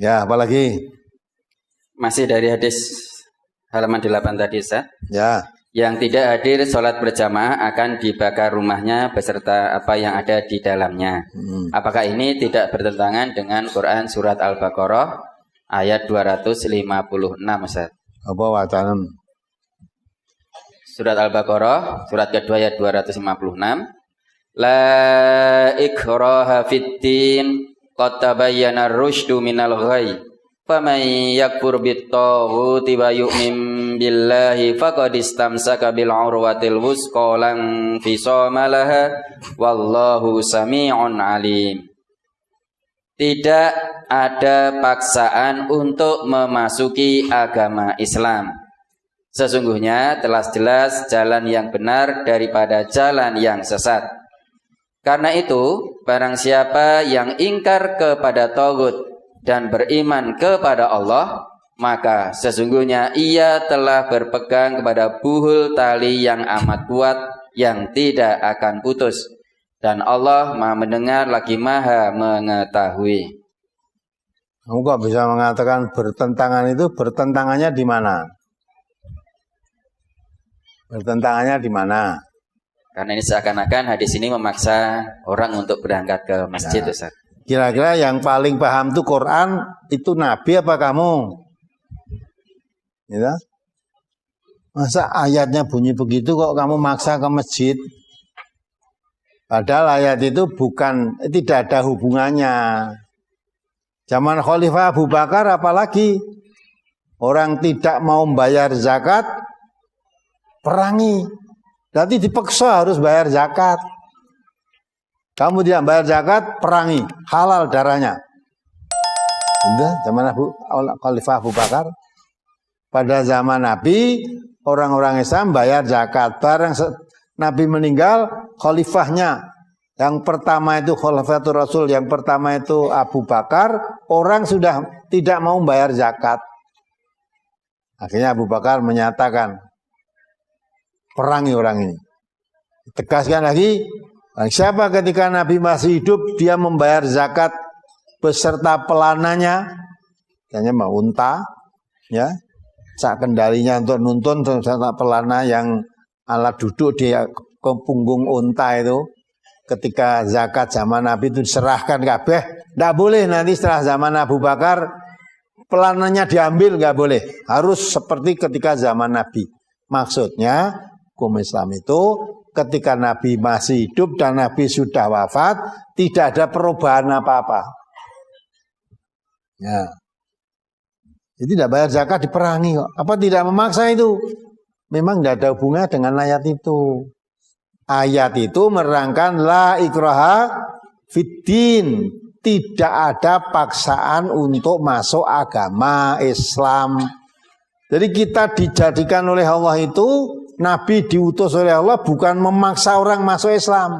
Ya, apalagi? Masih dari hadis halaman 8 tadi, Ustaz. Ya. Yang tidak hadir sholat berjamaah akan dibakar rumahnya beserta apa yang ada di dalamnya. Apakah ini tidak bertentangan dengan Quran surat Al-Baqarah ayat 256, Ustaz? Apa wacana? Surat Al-Baqarah surat kedua ayat 256. La ikraha fid-din qad tabayyana ar-rusydu minal ghayy. Faman yakfur bit-taghuti wa yu'min billahi faqad istamsaka bil 'urwatil wusqa lan fisama laha wallahu samii'un 'alim. Tidak ada paksaan untuk memasuki agama Islam. Sesungguhnya telah jelas jalan yang benar daripada jalan yang sesat. Karena itu, barang siapa yang ingkar kepada tagut dan beriman kepada Allah, maka sesungguhnya ia telah berpegang kepada buhul tali yang amat kuat yang tidak akan putus. Dan Allah Maha mendengar lagi Maha mengetahui. Kamu kok bisa mengatakan bertentangan itu? Bertentangannya di mana? Bertentangannya di mana? Karena ini seakan-akan hadis ini memaksa orang untuk berangkat ke masjid, Ustaz. Kira-kira yang paling paham itu Quran, itu Nabi apa kamu? Ya? Masa ayatnya bunyi begitu kok kamu maksa ke masjid? Padahal ayat itu tidak ada hubungannya. Zaman Khalifah Abu Bakar apalagi orang tidak mau membayar zakat, perangi. Berarti dipaksa harus bayar zakat. Kamu tidak bayar zakat, perangi, halal darahnya. Udah, zaman Khalifah Abu Bakar. Pada zaman Nabi, orang-orang Islam bayar zakat. Barang Nabi meninggal, khalifahnya yang pertama itu Khalifatul Rasul, yang pertama itu Abu Bakar, orang sudah tidak mau bayar zakat. Akhirnya Abu Bakar menyatakan, perangi orang ini. Tegaskan lagi, siapa ketika Nabi masih hidup dia membayar zakat beserta pelananya, hanya mau unta, ya, sak kendalinya untuk nuntun beserta pelana yang alat duduk di ke punggung unta itu. Ketika zakat zaman Nabi itu diserahkan kabeh, tidak boleh nanti setelah zaman Abu Bakar pelananya diambil, nggak boleh. Harus seperti ketika zaman Nabi. Maksudnya hukum Islam itu ketika Nabi masih hidup dan Nabi sudah wafat, tidak ada perubahan apa-apa. Ya. Jadi tidak bayar zakat diperangi kok. Apa tidak memaksa itu? Memang tidak ada hubungannya dengan ayat itu. Ayat itu menerangkan la ikraha fiddin. Tidak ada paksaan untuk masuk agama Islam. Jadi kita dijadikan oleh Allah itu, Nabi diutus oleh Allah bukan memaksa orang masuk Islam,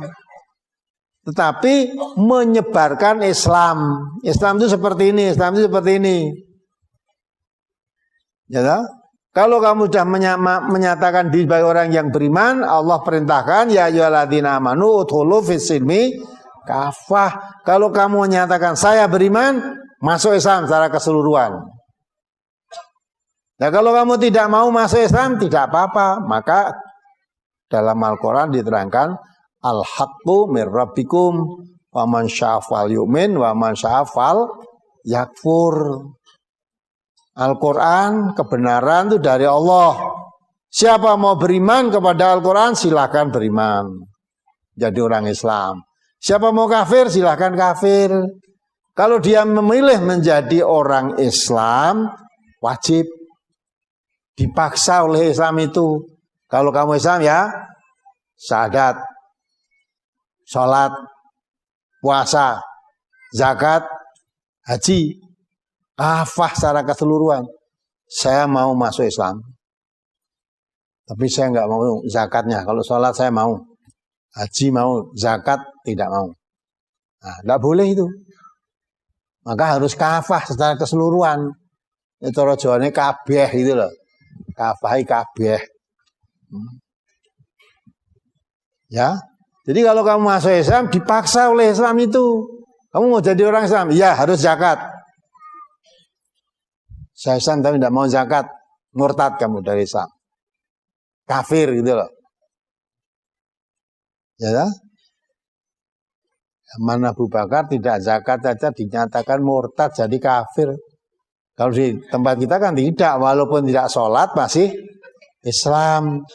tetapi menyebarkan Islam. Islam itu seperti ini, Islam itu seperti ini. Ya tak? Kalau kamu sudah menyatakan diri sebagai orang yang beriman, Allah perintahkan ya ayyuhalladzina amanu udkhulu fis-silmi kafah. Kalau kamu menyatakan saya beriman, masuk Islam secara keseluruhan. Nah kalau kamu tidak mau masuk Islam, tidak apa-apa. Maka dalam Al-Quran diterangkan al-haqqu mir rabbikum wa man sya'afal yu'min wa man sya'afal yakfur. Al-Quran, kebenaran itu dari Allah. Siapa mau beriman kepada Al-Quran, silahkan beriman. Jadi orang Islam. Siapa mau kafir, silahkan kafir. Kalau dia memilih menjadi orang Islam, wajib. Dipaksa oleh Islam itu. Kalau kamu Islam ya, syahadat, sholat, puasa, zakat, haji. Kafah secara keseluruhan. Saya mau masuk Islam. Tapi saya nggak mau zakatnya. Kalau sholat saya mau. Haji mau, zakat tidak mau. Nah, nggak boleh itu. Maka harus kafah secara keseluruhan. Itu rojoannya kabeh itu loh. Kafahi kabeh. Ya. Jadi kalau kamu masuk Islam dipaksa oleh Islam itu. Kamu mau jadi orang Islam? Ya harus zakat. Saya Islam tapi tidak mau zakat, murtad kamu dari Islam. Kafir gitu loh. Ya, zaman Abu Bakar tidak zakat saja dinyatakan murtad jadi kafir. Kalau di tempat kita kan tidak, walaupun tidak sholat masih Islam.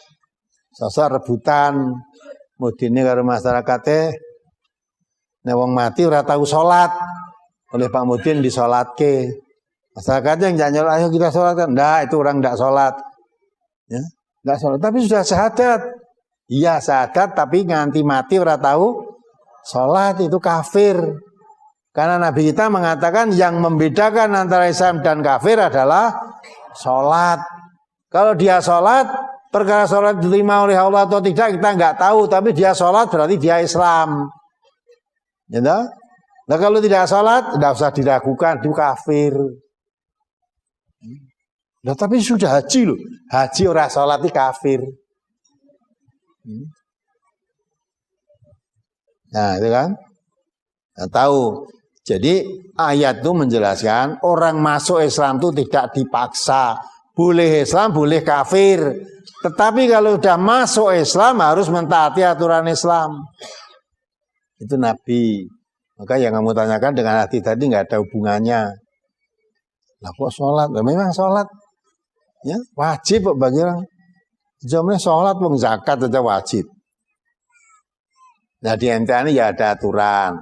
Sosok rebutan mudine karo masyarakate nek wong mati ora tau sholat oleh Pak Mudin disolatke. Masyarakatnya yang nyanyol ayo kita sholat kan. Enggak, itu orang enggak sholat. Ya, enggak sholat tapi sudah syahadat. Iya syahadat tapi nganti mati ora tahu sholat, itu kafir. Karena Nabi kita mengatakan yang membedakan antara Islam dan kafir adalah sholat. Kalau dia sholat, perkara sholat diterima oleh Allah atau tidak kita nggak tahu. Tapi dia sholat berarti dia Islam. Ya, nah kalau tidak sholat, tidak usah diragukan, itu kafir. Nah, tapi sudah haji loh. Haji orang sholat itu kafir. Nah itu kan. Nah, tahu. Jadi ayat itu menjelaskan orang masuk Islam itu tidak dipaksa. Boleh Islam, boleh kafir. Tetapi kalau sudah masuk Islam harus mentaati aturan Islam. Itu Nabi. Maka yang kamu tanyakan dengan hati tadi nggak ada hubungannya. Lah kok sholat? Nah, memang sholat. Ya, wajib bagi orang. Jamnya sholat, wong zakat saja wajib. Nah di NTN ini ya ada aturan.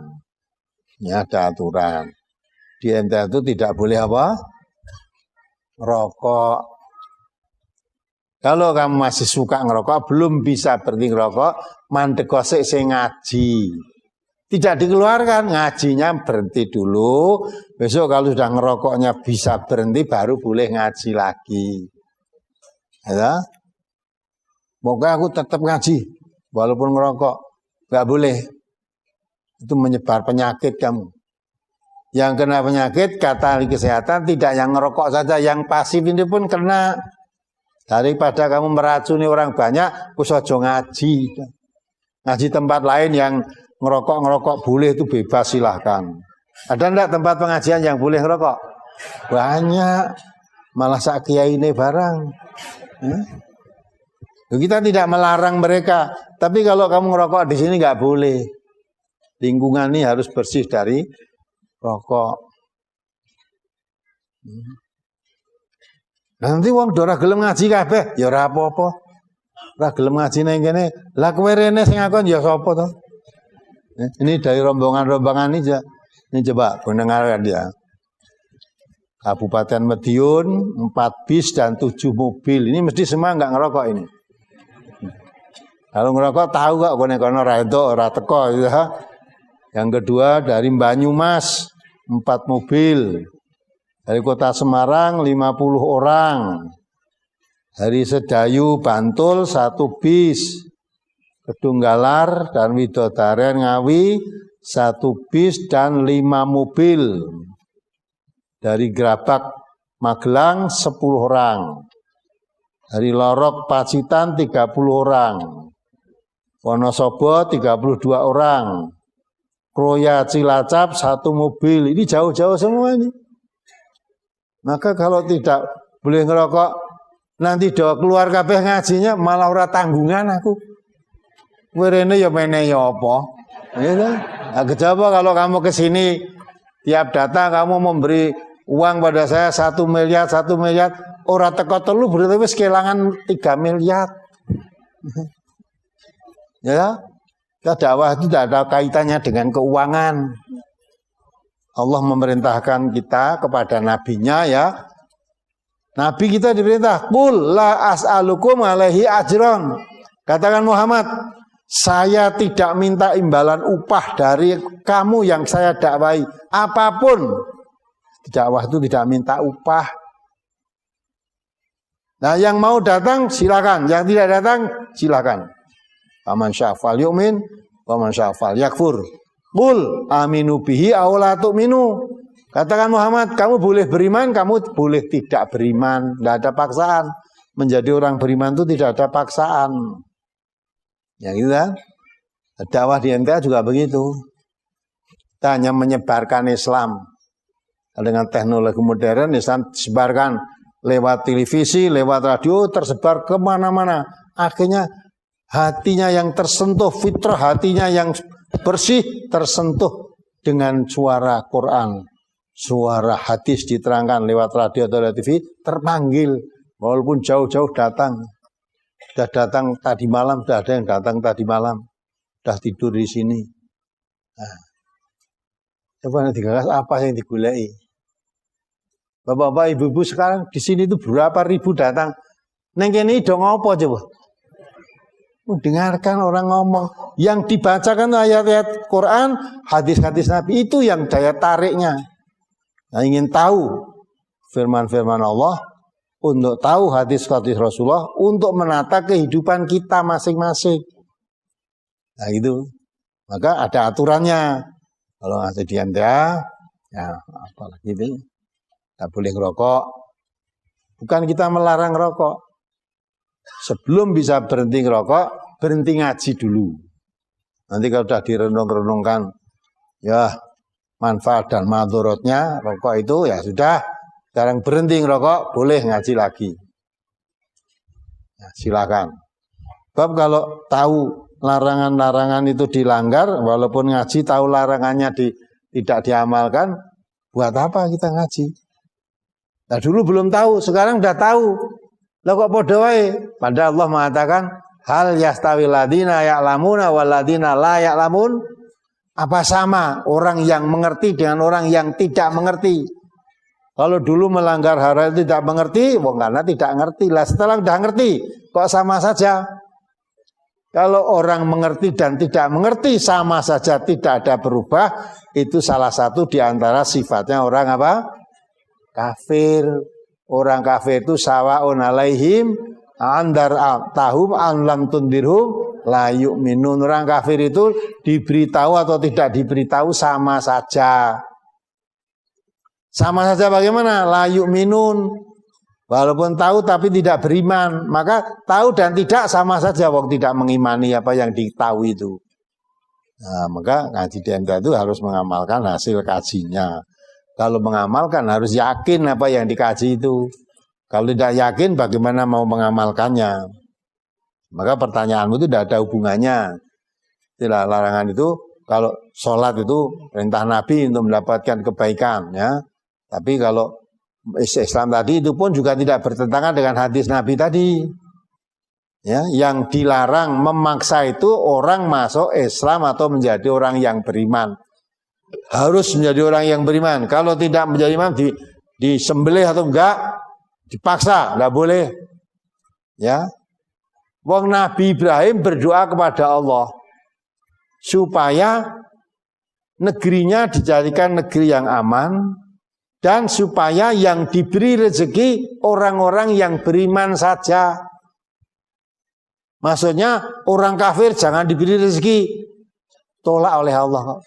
Ya ada aturan. Di NTN itu tidak boleh apa? Rokok. Kalau kamu masih suka ngerokok, belum bisa berhenti ngerokok, mandek kosek sing ngaji. Tidak dikeluarkan, ngajinya berhenti dulu. Besok kalau sudah ngerokoknya bisa berhenti, baru boleh ngaji lagi. Ya. Pokoknya aku tetap ngaji, walaupun ngerokok. Gak boleh. Itu menyebar penyakit kamu. Yang kena penyakit, kata ahli kesehatan, tidak yang ngerokok saja, yang pasif ini pun kena. Daripada kamu meracuni orang banyak, kusojo ngaji. Ngaji tempat lain yang ngerokok boleh, itu bebas silahkan. Ada enggak tempat pengajian yang boleh ngerokok? Banyak. Malah sak kiai ini barang. Kita tidak melarang mereka. Tapi kalau kamu ngerokok di sini nggak boleh. Lingkungan ini harus bersih dari rokok. Nanti wong ora gelem ngaji kabeh, ya ora apa-apa. Ora gelem ngaji nang kene. Lah kowe rene sing ngakon ya sapa to? Ini dari rombongan-rombongan ini aja. Ini coba pendengarkan dia. Kabupaten Madiun 4 bis dan 7 mobil. Ini mesti semua enggak ngerokok ini. Kalau ngerokok tahu kok kono ora entuk ora teko ya. Yang kedua dari Banyumas 4 mobil. Dari Kota Semarang 50 orang. Dari Sedayu Bantul 1 bis. Kedunggalar dan Widodaren Ngawi 1 bis dan 5 mobil. Dari Grabak Magelang 10 orang. Dari Lorok Pacitan 30 orang. Wonosobo 32 orang. Kroya Cilacap 1 mobil. Ini jauh-jauh semua ini. Maka kalau tidak boleh ngerokok, nanti doa keluar kabeh ngajinya malah ora tanggungan aku. Werene ya mene ya apa? Ya kan? Nah, kejaba kalau kamu ke sini tiap datang kamu memberi uang pada saya 1 miliar, ora teko telu berarti wis kelangan 3 miliar. Ya, dakwah itu tidak ada kaitannya dengan keuangan. Allah memerintahkan kita kepada nabinya ya. Nabi kita diperintah, "Qul la as'alukum alaihi ajran." Katakan Muhammad, saya tidak minta imbalan upah dari kamu yang saya dakwai. Apapun. Dakwah itu tidak minta upah. Nah, yang mau datang silakan, yang tidak datang silakan. Faman syafal yu'min, faman syafal yakfur. Qul aminu bihi aw la tu'minu. Katakan Muhammad, kamu boleh beriman, kamu boleh tidak beriman. Tidak ada paksaan. Menjadi orang beriman itu tidak ada paksaan. Ya gitu kan? Dakwah di NTA juga begitu. Kita hanya menyebarkan Islam. Dengan teknologi modern disebarkan lewat televisi, lewat radio, tersebar kemana-mana. Akhirnya hatinya yang tersentuh, fitrah hatinya yang bersih tersentuh dengan suara Quran, suara hadis diterangkan lewat radio atau lewat TV, terpanggil walaupun jauh-jauh datang. Sudah datang tadi malam, sudah ada yang datang tadi malam, sudah tidur di sini. Nah, coba nanti digagas apa yang digulai? Bapak-bapak, ibu-ibu sekarang di sini itu berapa ribu datang. Neng kene dong apa coba? Dengarkan orang ngomong. Yang dibacakan ayat-ayat Quran, hadis-hadis Nabi, itu yang daya tariknya. Nah, ingin tahu firman-firman Allah, untuk tahu hadis-hadis Rasulullah, untuk menata kehidupan kita masing-masing. Nah itu, maka ada aturannya. Kalau ngasih di Anda, ya apalagi itu, tidak boleh ngerokok. Bukan kita melarang rokok. Sebelum bisa berhenti ngerokok, berhenti ngaji dulu. Nanti kalau sudah direnung-renungkan, ya manfaat dan madorotnya rokok itu, ya sudah. Sekarang berhenti ngerokok, boleh ngaji lagi. Ya, silakan. Sebab kalau tahu larangan-larangan itu dilanggar, walaupun ngaji tahu larangannya tidak diamalkan, buat apa kita ngaji? Nah dulu belum tahu, sekarang udah tahu. Lah kok podo wae? Padahal Allah mengatakan, hal yastawil ladina ya'lamuna wal ladina la ya'lamun? Apa sama orang yang mengerti dengan orang yang tidak mengerti? Kalau dulu melanggar haram tidak mengerti, karena tidak ngerti. Lah setelah sudah ngerti, kok sama saja? Kalau orang mengerti dan tidak mengerti sama saja, tidak ada berubah. Itu salah satu di antara sifatnya orang apa? Kafir. Orang kafir itu sawaun alaihim andar tahum an lam tundirhum la yu'minun. Orang kafir itu diberitahu atau tidak diberitahu sama saja. Sama saja bagaimana? La yu'minun. Walaupun tahu tapi tidak beriman. Maka tahu dan tidak sama saja waktu tidak mengimani apa yang diketahui itu. Nah, maka ngaji DMK itu harus mengamalkan hasil kajinya. Kalau mengamalkan harus yakin apa yang dikaji itu. Kalau tidak yakin bagaimana mau mengamalkannya. Maka pertanyaanmu itu tidak ada hubungannya. Tidak, larangan itu kalau sholat itu perintah Nabi untuk mendapatkan kebaikan, ya. Tapi kalau Islam tadi itu pun juga tidak bertentangan dengan hadis Nabi tadi. Ya, yang dilarang memaksa itu orang masuk Islam atau menjadi orang yang beriman. Harus menjadi orang yang beriman. Kalau tidak menjadi iman disembelih atau enggak dipaksa, enggak boleh. Ya. Wong Nabi Ibrahim berdoa kepada Allah supaya negerinya dijadikan negeri yang aman. Dan supaya yang diberi rezeki orang-orang yang beriman saja. Maksudnya orang kafir jangan diberi rezeki. Tolak oleh Allah.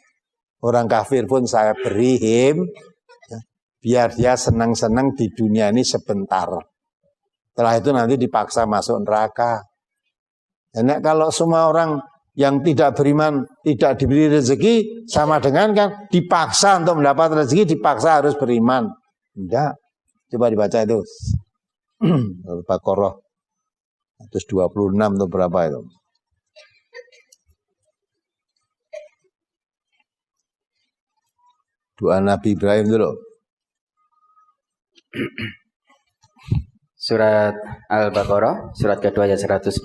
Orang kafir pun saya beri ya, biar dia senang-senang di dunia ini sebentar. Setelah itu nanti dipaksa masuk neraka. Dan kalau semua orang yang tidak beriman, tidak diberi rezeki, sama dengan kan dipaksa untuk mendapat rezeki, dipaksa harus beriman. Tidak. Coba dibaca itu. Al-Baqarah 126 itu berapa itu? Doa Nabi Ibrahim dulu. Surat Al-Baqarah, surat kedua ayat 126.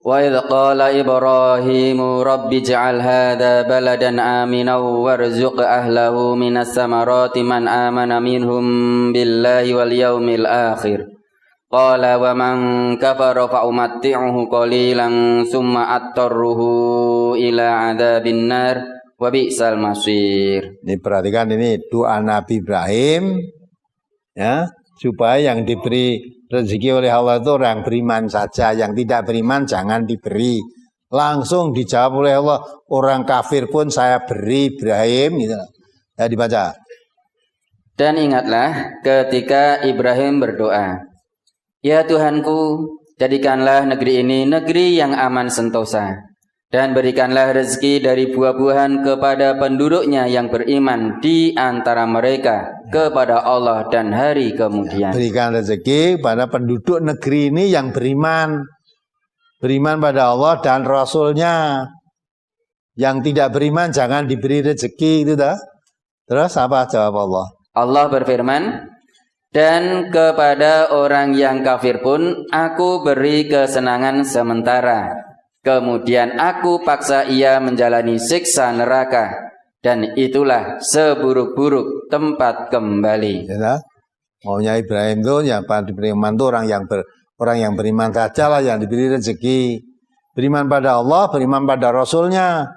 Wa idh qala Ibrahimu rabbi ij'al hadha baladan aminan warzuq ahlahu minas samarati man amana minhum billahi wal yawmil akhir. Qala wa man kafara fa umatti'uhu qalilan thumma attarruhu ila adzabin nar wa bi'sal masir. Ini perhatikan, ini doa Nabi Ibrahim, ya, supaya yang diberi rezeki oleh Allah itu orang beriman saja, yang tidak beriman jangan diberi. Langsung dijawab oleh Allah, orang kafir pun saya beri Ibrahim, gitu. Ya dibaca. Dan ingatlah ketika Ibrahim berdoa, ya Tuhanku, jadikanlah negeri ini negeri yang aman sentosa, Dan berikanlah rezeki dari buah-buahan kepada penduduknya yang beriman di antara mereka kepada Allah dan hari kemudian. Berikan rezeki pada penduduk negeri ini yang beriman. Beriman pada Allah dan Rasulnya. Yang tidak beriman jangan diberi rezeki, itu dah. Terus apa jawab Allah? Allah berfirman, dan kepada orang yang kafir pun aku beri kesenangan sementara. Kemudian aku paksa ia menjalani siksa neraka. Dan itulah seburuk-buruk tempat kembali. Ya, maunya Ibrahim itu yang beriman itu orang yang beriman saja lah yang diberi rezeki. Beriman pada Allah, beriman pada Rasulnya.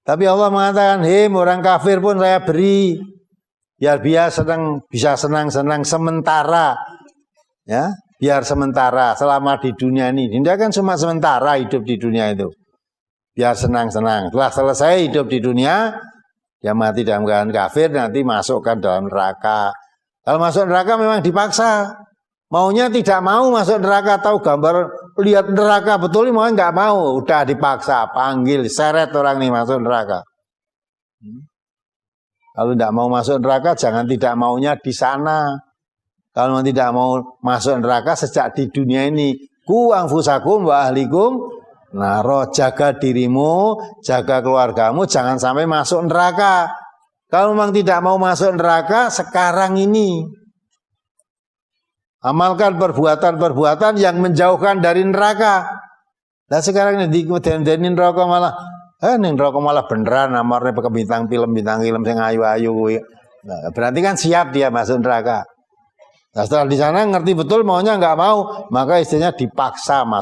Tapi Allah mengatakan, hei orang kafir pun saya beri. Biar bisa senang-senang sementara. Ya, biar sementara selama di dunia ini. Dia kan cuma sementara hidup di dunia itu. Biar senang-senang. Setelah selesai hidup di dunia, dia mati dalam keadaan kafir, nanti masukkan dalam neraka. Kalau masuk neraka memang dipaksa. Maunya tidak mau masuk neraka, tahu gambar lihat neraka betul, mau nggak mau, udah dipaksa, panggil, seret orang ini masuk neraka. Kalau tidak mau masuk neraka, jangan tidak maunya di sana. Kalau tidak mau masuk neraka sejak di dunia ini, ku anfusakum wa ahlikum naro, jaga dirimu, jaga keluargamu, jangan sampai masuk neraka. Kalau memang tidak mau masuk neraka, sekarang ini amalkan perbuatan-perbuatan yang menjauhkan dari neraka. Nah sekarang ini di neraka malah, neraka malah beneran amarnya pakai bintang film yang ayu-ayu. Nah, berarti kan siap dia masuk neraka. Nah setelah di sana ngerti betul maunya nggak mau, maka istilahnya dipaksa masuk.